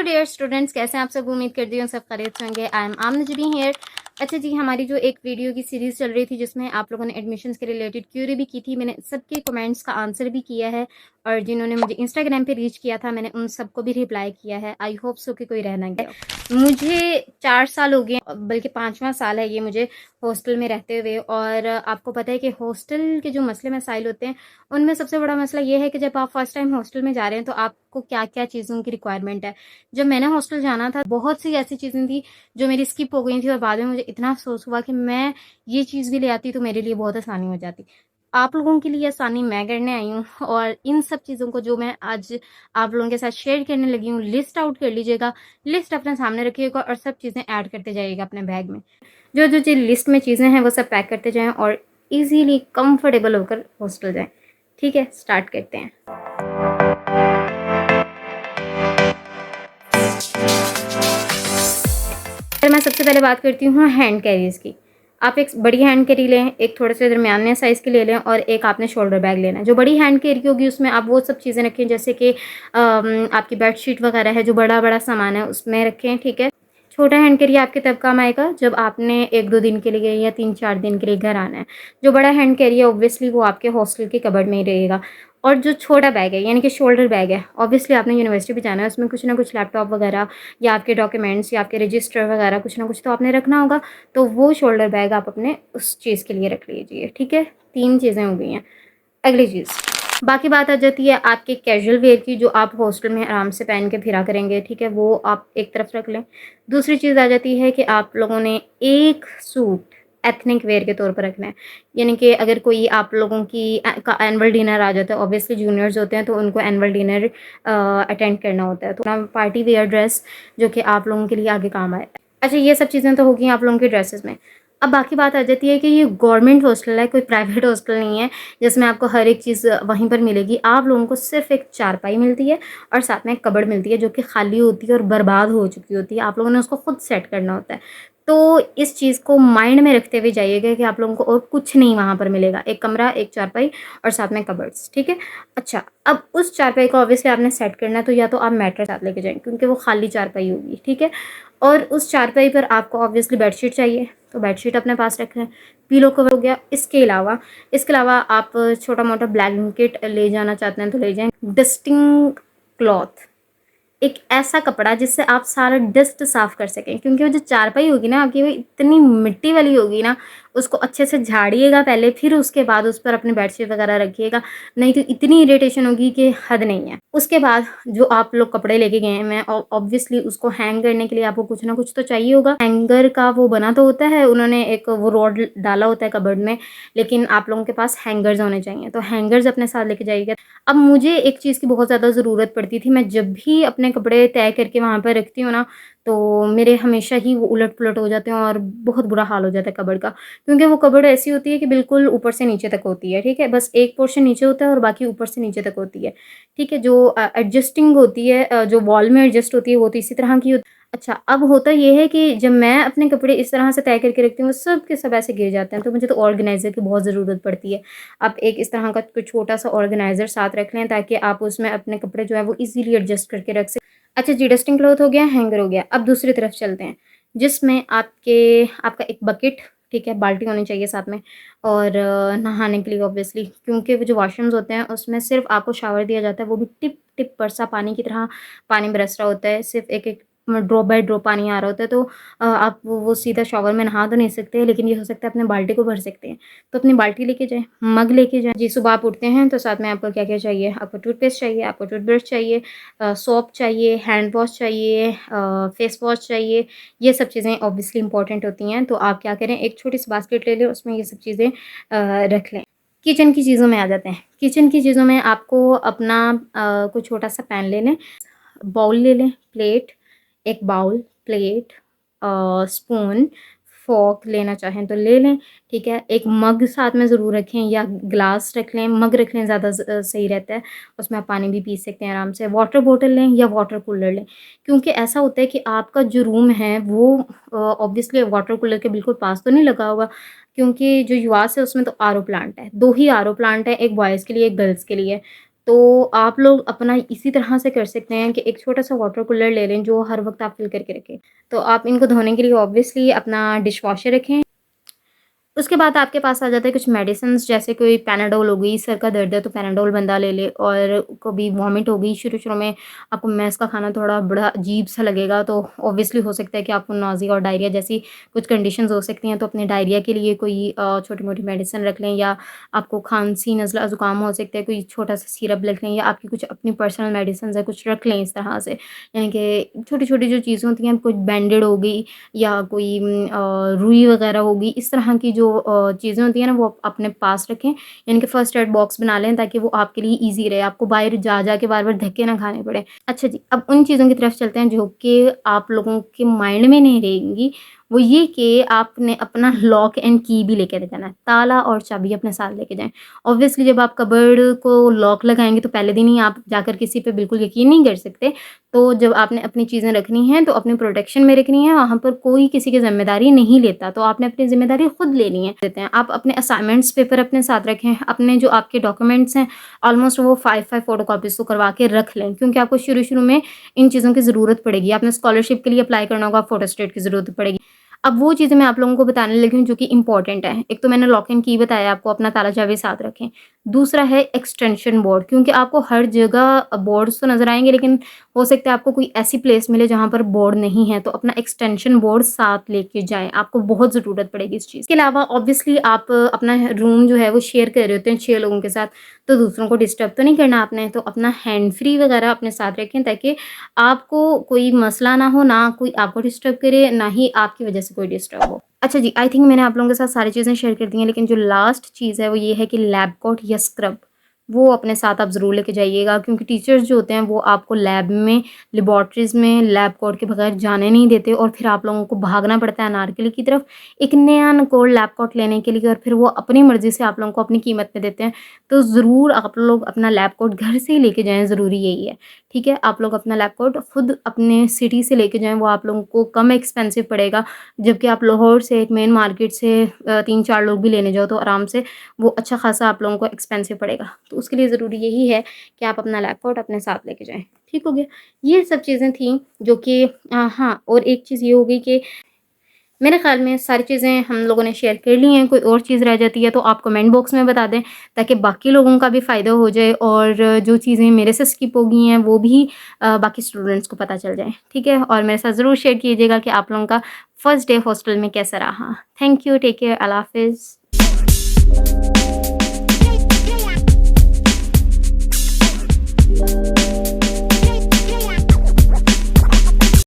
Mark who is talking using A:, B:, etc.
A: Dear students, कैसे हैं आप सब? उम्मीद करती हूँ सब खैरियत से होंगे। I am Amna Jabeen here. अच्छा जी, हमारी जो एक वीडियो की सीरीज़ चल रही थी जिसमें आप लोगों ने एडमिशन्स के रिलेटेड क्यूरी भी की थी, मैंने सबके कमेंट्स का आंसर भी किया है और जिन्होंने मुझे इंस्टाग्राम पे रीच किया था मैंने उन सबको भी रिप्लाई किया है। आई होप सो कि कोई रह ना गया हो। मुझे 4 साल हो गए, बल्कि 5वां साल है ये मुझे हॉस्टल में रहते हुए। और आपको पता है कि हॉस्टल के जो मसले मसाइल होते हैं उनमें सबसे बड़ा मसला ये है कि जब आप फर्स्ट टाइम हॉस्टल में जा रहे हैं तो आपको क्या क्या चीज़ों की रिक्वायरमेंट है। जब मैंने हॉस्टल जाना था बहुत सी ऐसी चीज़ें थी जो मेरी स्किप हो गई थी और बाद में मुझे इतना अफसोस हुआ कि मैं ये चीज़ भी ले आती तो मेरे लिए बहुत आसानी हो जाती। आप लोगों के लिए आसानी मैं करने आई हूँ और इन सब चीज़ों को जो मैं आज आप लोगों के साथ शेयर करने लगी हूँ, लिस्ट आउट कर लीजिएगा। लिस्ट अपने सामने रखिएगा और सब चीज़ें ऐड करते जाइएगा अपने बैग में। जो जो जो लिस्ट में चीज़ें हैं वो सब पैक करते जाएं और इजीली कंफर्टेबल होकर हॉस्टल जाएं। ठीक है, स्टार्ट करते हैं। फिर मैं सबसे पहले बात करती हूँ हैंड कैरीज की। आप एक बड़ी हैंड कैरी लें, एक थोड़े से दरमियाने साइज़ की ले लें और एक आपने शोल्डर बैग लेना है। जो बड़ी हैंड कैरी होगी उसमें आप वो सब चीज़ें रखें जैसे कि आपकी बेडशीट वगैरह है, जो बड़ा बड़ा सामान है उसमें रखें। ठीक है। छोटा हैंड कैरी आपके तब काम आएगा जब आपने 1-2 दिन के लिए या 3-4 दिन के लिए घर आना है। जो बड़ा हैंड कैरी है ऑब्वियसली वो आपके हॉस्टल के कबर्ड में ही रहेगा। और जो छोटा बैग है यानी कि शोल्डर बैग है, ऑब्वियसली आपने यूनिवर्सिटी भी जाना है, उसमें कुछ ना कुछ लैपटॉप वगैरह या आपके डॉक्यूमेंट्स या आपके रजिस्टर वगैरह कुछ ना कुछ तो आपने रखना होगा। तो वो शोल्डर बैग आप अपने उस चीज़ के लिए रख लीजिए। ठीक है, 3 चीज़ें हो गई हैं। अगली चीज़, बाकी बात आ जाती है आपके कैजुअल वेयर की, जो आप हॉस्टल में आराम से पहन के फिरा करेंगे। ठीक है, वो आप एक तरफ रख लें। दूसरी चीज़ आ जाती है कि आप लोगों ने एक सूट एथनिक वेयर के तौर पर रखना है। यानी कि अगर कोई आप लोगों की का एनुअल डिनर आ जाता है, ऑब्वियसली जूनियर्स होते हैं तो उनको एनुअल डिनर अटेंड करना होता है, तो ना पार्टी वेयर ड्रेस जो कि आप लोगों के लिए आगे काम आए। अच्छा, ये सब चीज़ें तो होगी आप लोगों की ड्रेसेस में। अब बाकी बात आ जाती है कि ये गवर्नमेंट हॉस्टल है, कोई प्राइवेट हॉस्टल नहीं है जिसमें आपको हर एक चीज़ वहीं पर मिलेगी। आप लोगों को सिर्फ एक चारपाई मिलती है और साथ में एक कबर्ड मिलती है जो कि खाली होती है और बर्बाद हो चुकी होती है। आप लोगों ने उसको खुद सेट करना होता है। तो इस चीज़ को माइंड में रखते हुए जाइएगा कि आप लोगों को और कुछ नहीं वहाँ पर मिलेगा। एक कमरा, एक चारपाई और साथ में कबर्ड्स। ठीक है। अच्छा, अब उस चारपाई को ऑब्वियसली आपने सेट करना है तो या तो आप मैट्रेस साथ लेके जाएँ क्योंकि वो खाली चारपाई होगी। ठीक है। और उस चारपाई पर आपको ऑब्वियसली बेडशीट चाहिए तो बेडशीट अपने पास रखें। पीलो कवर हो गया। इसके अलावा आप छोटा मोटा ब्लैंकेट ले जाना चाहते हैं तो ले जाएं। डस्टिंग क्लॉथ, एक ऐसा कपड़ा जिससे आप सारा डस्ट साफ कर सकें, क्योंकि वो जो चारपाई होगी ना आपकी वो इतनी मिट्टी वाली होगी ना, उसको अच्छे से झाड़िएगा पहले, फिर उसके बाद उस पर अपने बेडशीट वगैरह रखिएगा, नहीं तो इतनी इरिटेशन होगी कि हद नहीं है। उसके बाद जो आप लोग कपड़े लेके गए हैं ऑब्वियसली उसको हैंग करने के लिए आपको कुछ ना कुछ तो चाहिए होगा। हैंगर का वो बना तो होता है, उन्होंने एक वो रॉड डाला होता है कबर्ड में, लेकिन आप लोगों के पास हैंगर्स होने चाहिए, तो हैंगर्स अपने साथ लेके जाइएगा। अब मुझे एक चीज़ की बहुत ज़्यादा ज़रूरत पड़ती थी। मैं जब भी अपने कपड़े तय करके वहाँ पर रखती हूँ ना, तो मेरे हमेशा ही वो उलट-पुलट हो जाते हैं और बहुत बुरा हाल हो जाता है कबर्ड का। क्योंकि वो कबर्ड ऐसी होती है कि बिल्कुल ऊपर से नीचे तक होती है, ठीक है? बस एक पोर्शन नीचे होता है और बाकी ऊपर से नीचे तक होती है, ठीक है? जो एडजस्टिंग होती है, जो वॉल में एडजस्ट होती है, वो तो इसी तरह की होती है। अच्छा, अब होता ये है कि जब मैं अपने कपड़े इस तरह से तय करके रखती हूँ, सब के सब ऐसे गिर जाते हैं, तो मुझे तो ऑर्गेनाइज़र की बहुत ज़रूरत पड़ती है। आप एक इस तरह का कुछ छोटा-सा ऑर्गेनाइज़र साथ रख लें ताकि आप उसमें अपने कपड़े जो है वो ईज़िली एडजस्ट करके रख सकें। अच्छा जी, डस्टिंग क्लॉथ हो गया, हैंगर हो गया। अब दूसरी तरफ चलते हैं, जिसमें आपका एक बकेट, ठीक है, बाल्टी होनी चाहिए साथ में और नहाने के लिए ऑब्वियसली, क्योंकि वो जो वॉशरूम्स होते हैं उसमें सिर्फ़ आपको शावर दिया जाता है, वो भी टिप-टिप बरसा पानी की तरह पानी बरस रहा होता है, सिर्फ़ एक-एक ड्रॉप बाय ड्रॉप पानी आ रहा होता है। तो आप वो सीधा शॉवर में नहा तो नहीं सकते, लेकिन ये हो सकता है अपने बाल्टी को भर सकते हैं। तो अपनी बाल्टी लेके जाएँ, मग लेके जाएँ। जी, सुबह आप उठते हैं तो साथ में आपको क्या-क्या चाहिए? आपको टूथपेस्ट चाहिए, आपको टूथब्रश चाहिए, सोप चाहिए, हैंड वॉश चाहिए, फेस वॉश चाहिए। ये सब चीज़ें ऑब्वियसली इंपॉर्टेंट होती हैं। तो आप क्या करें, एक छोटी-सी बास्केट ले लें, उसमें ये सब चीज़ें रख लें। किचन की चीज़ों में आ जाते हैं। किचन की चीज़ों में आपको अपना कोई छोटा-सा पैन ले लें, बाउल ले लें, प्लेट, एक बाउल, प्लेट, स्पून, फ़ोर्क लेना चाहें तो ले लें, ठीक है? एक मग साथ में ज़रूर रखें या ग्लास रख लें, मग रख लें ज़्यादा सही रहता है, उसमें आप पानी भी पी सकते हैं आराम से। वाटर बॉटल लें या वाटर कूलर लें, क्योंकि ऐसा होता है कि आपका जो रूम है वो ऑब्वियसली वाटर कूलर के बिल्कुल पास तो नहीं लगा होगा, क्योंकि जो यूआस है उसमें तो आरओ प्लांट है, 2 ही आरओ प्लांट है, एक बॉयज़ के लिए, एक गर्ल्स के लिए। तो आप लोग अपना इसी तरह से कर सकते हैं कि एक छोटा-सा वाटर कूलर ले लें जो हर वक़्त आप फ़िल करके रखें। तो आप इनको धोने के लिए ऑब्वियसली अपना डिश वॉशर रखें। उसके बाद आपके पास आ जाता है कुछ मेडिसिन्स, जैसे कोई पैनाडोल हो गई, सर का दर्द है तो पैनाडोल बंदा ले ले, और कभी वॉमिट हो गई शुरू-शुरू में आपको मेस का खाना थोड़ा बड़ा अजीब-सा लगेगा, तो ऑब्वियसली हो सकता है कि आपको नॉज़िया और डायरिया जैसी कुछ कंडीशंस हो सकती हैं, तो अपने डायरिया के लिए कोई छोटी-मोटी मेडिसिन रख लें, या आपको खाँसी, नज़ला, ज़ुकाम हो सकता है, कोई छोटा-सा सिरप रख लें, या आपकी कुछ अपनी पर्सनल मेडिसिन्स है, कुछ रख लें इस तरह से। यानी कि छोटी-छोटी जो चीज़ें होती हैं, कुछ बैंडेड हो गई या कोई रुई वगैरह होगी, इस तरह की जो चीज़ें होती हैं ना, वो आप अपने पास रखें। यानी कि फर्स्ट एड बॉक्स बना लें ताकि वो आपके लिए ईज़ी रहे, आपको बाहर जा के बार-बार धक्के ना खाने पड़े। अच्छा जी, अब उन चीज़ों की तरफ चलते हैं जो कि आप लोगों के माइंड में नहीं रहेंगी। वो ये कि आपने अपना लॉक एंड की भी लेके जाना है, ताला और चाबी अपने साथ लेके जाएँ। ऑब्वियसली जब आप कबर्ड को लॉक लगाएँगे तो पहले दिन ही आप जाकर किसी पे बिल्कुल यकीन नहीं कर सकते। तो जब आपने अपनी चीज़ें रखनी हैं तो अपने प्रोटेक्शन में रखनी है, वहाँ पर कोई किसी की ज़िम्मेदारी नहीं लेता, तो आपने अपनी ज़िम्मेदारी खुद लेनी है। देते हैं आप अपने असाइनमेंट्स पेपर अपने साथ रखें, अपने जो आपके डॉक्यूमेंट्स हैं ऑलमोस्ट वो 5-5 फ़ोटोकॉपीज़ तो करवा के रख लें, क्योंकि आपको शुरू-शुरू में इन चीज़ों की ज़रूरत पड़ेगी। आपने स्कॉलरशिप के लिए अप्लाई करना होगा, फ़ोटोस्टेट की ज़रूरत पड़ेगी। अब वो चीज़ें मैं आप लोगों को बताने लगी हूँ जो कि इम्पोर्टेंट है। एक तो मैंने लॉक एंड की बताया आपको, अपना ताला चाबी साथ रखें। दूसरा है एक्सटेंशन बोर्ड, क्योंकि आपको हर जगह बोर्ड्स तो नज़र आएँगे, लेकिन हो सकता है आपको कोई ऐसी प्लेस मिले जहाँ पर बोर्ड नहीं है, तो अपना एक्सटेंशन बोर्ड साथ लेके जाएँ, आपको बहुत ज़रूरत पड़ेगी इस चीज़। के अलावा ऑब्वियसली आप अपना रूम जो है वो शेयर कर रहे होते हैं 6 लोगों के साथ, तो दूसरों को डिस्टर्ब तो नहीं करना आपने, तो अपना हैंड फ्री वगैरह अपने साथ रखें ताकि आपको कोई मसला ना हो, ना कोई आपको डिस्टर्ब करे, ना ही आपकी वजह से कोई डिस्टर्ब हो। अच्छा जी, आई थिंक मैंने आप लोगों के साथ सारी चीज़ें शेयर कर दी हैं, लेकिन जो लास्ट चीज़ है वो ये है कि लैब कोट या स्क्रब, वो अपने साथ आप ज़रूर लेके जाइएगा, क्योंकि टीचर्स जो होते हैं वो आपको लैब में, लेबॉरेटरीज़ में लैब कोट के बगैर जाने नहीं देते, और फिर आप लोगों को भागना पड़ता है अनारकली की तरफ एक नया नकोर लैब कोट लेने के लिए, और फिर वो अपनी मर्ज़ी से आप लोगों को अपनी कीमत में देते हैं। तो ज़रूर आप लोग अपना लैब कोट घर से ही लेके जाएँ, ज़रूरी यही है। ठीक है? आप लोग अपना लैब कोट खुद अपने सिटी से लेके जाएँ, वो आप लोगों को कम एक्सपेंसिव पड़ेगा, जबकि आप लाहौर से एक मेन मार्केट से 3-4 लोग भी लेने जाओ तो आराम से वो अच्छा खासा आप लोगों को एक्सपेंसिव पड़ेगा। तो उसके लिए ज़रूरी यही है कि आप अपना लैब कोट अपने साथ लेके जाएँ। ठीक हो गया? ये सब चीज़ें थी जो कि हाँ, और एक चीज़ ये हो गई कि मेरे ख़्याल में सारी चीज़ें हम लोगों ने शेयर कर ली हैं, कोई और चीज़ रह जाती है तो आप कमेंट बॉक्स में बता दें, ताकि बाकी लोगों का भी फ़ायदा हो जाए, और जो चीज़ें मेरे से स्किप हो गई हैं वो भी बाकी स्टूडेंट्स को पता चल जाए। ठीक है? और मेरे साथ ज़रूर शेयर कीजिएगा कि आप लोगों का फर्स्ट डे हॉस्टल में कैसा रहा। थैंक यू, टेक केयर, अल्लाह हाफ़िज़।